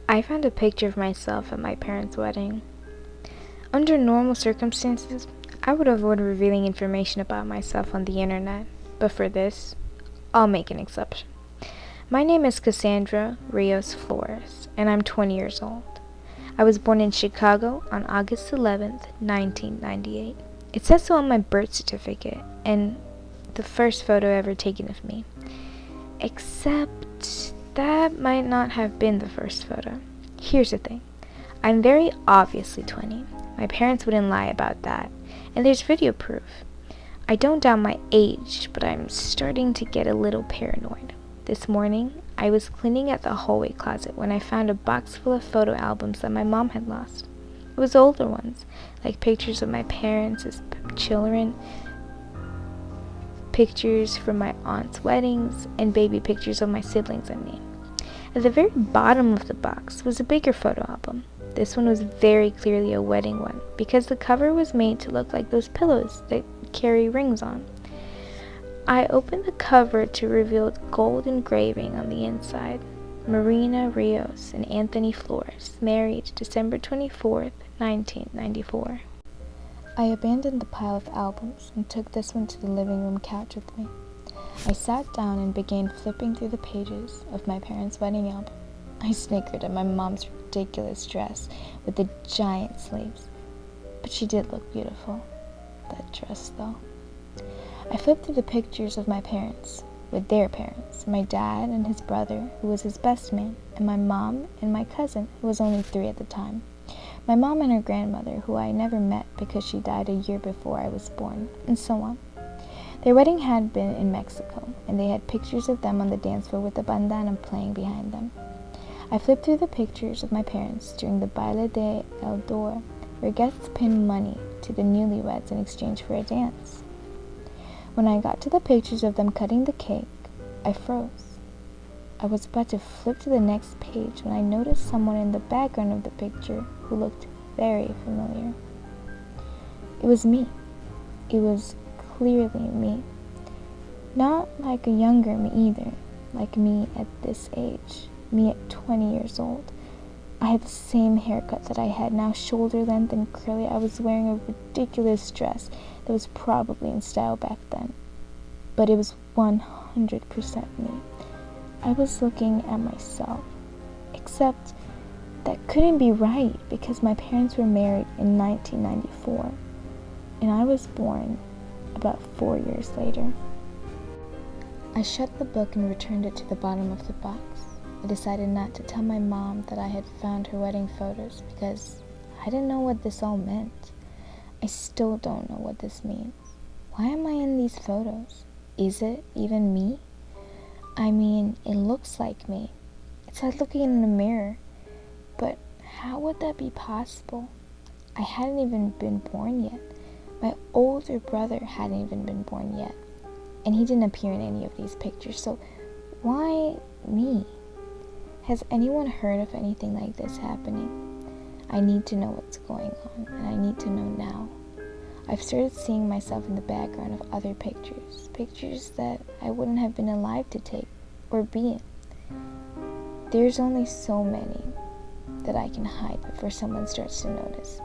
I found a picture of myself at my parents' wedding. Under normal circumstances, I would avoid revealing information about myself on the internet, but for this, I'll make an exception. My name is Cassandra Rios Flores, and I'm 20 years old. I was born in Chicago on August 11th, 1998. It says so on my birth certificate, and the first photo ever taken of me. Except that might not have been the first photo. Here's the thing. I'm very obviously 20. My parents wouldn't lie about that, and there's video proof. I don't doubt my age, but I'm starting to get a little paranoid. This morning, I was cleaning at the hallway closet when I found a box full of photo albums that my mom had lost. It was older ones, like pictures of my parents as children, pictures from my aunt's weddings, and baby pictures of my siblings and me. At the very bottom of the box was a bigger photo album. This one was very clearly a wedding one, because the cover was made to look like those pillows that carry rings on. I opened the cover to reveal gold engraving on the inside. Marina Rios and Anthony Flores, married December 24th, 1994. I abandoned the pile of albums and took this one to the living room couch with me. I sat down and began flipping through the pages of my parents' wedding album. I snickered at my mom's ridiculous dress with the giant sleeves, but she did look beautiful. That dress, though. I flipped through the pictures of my parents, with their parents, my dad and his brother, who was his best man, and my mom and my cousin, who was only 3 at the time. My mom and her grandmother, who I never met because she died a year before I was born, and so on. Their wedding had been in Mexico, and they had pictures of them on the dance floor with a bandana playing behind them. I flipped through the pictures of my parents during the Baile de El Dor, where guests pinned money to the newlyweds in exchange for a dance. When I got to the pictures of them cutting the cake, I froze. I was about to flip to the next page when I noticed someone in the background of the picture who looked very familiar. It was me. It was clearly me. Not like a younger me either, like me at this age, me at 20 years old. I had the same haircut that I had now, shoulder length and curly. I was wearing a ridiculous dress that was probably in style back then, but it was 100% me. I was looking at myself, except that couldn't be right because my parents were married in 1994, and I was born about 4 years later. I shut the book and returned it to the bottom of the box. I decided not to tell my mom that I had found her wedding photos because I didn't know what this all meant. I still don't know what this means. Why am I in these photos? Is it even me? I mean, it looks like me. It's like looking in a mirror. But how would that be possible? I hadn't even been born yet. My older brother hadn't even been born yet. And he didn't appear in any of these pictures. So why me? Has anyone heard of anything like this happening? I need to know what's going on, and I need to know now. I've started seeing myself in the background of other pictures that I wouldn't have been alive to take or be in. There's only so many that I can hide before someone starts to notice.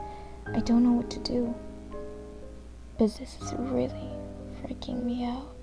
I don't know what to do, but this is really freaking me out.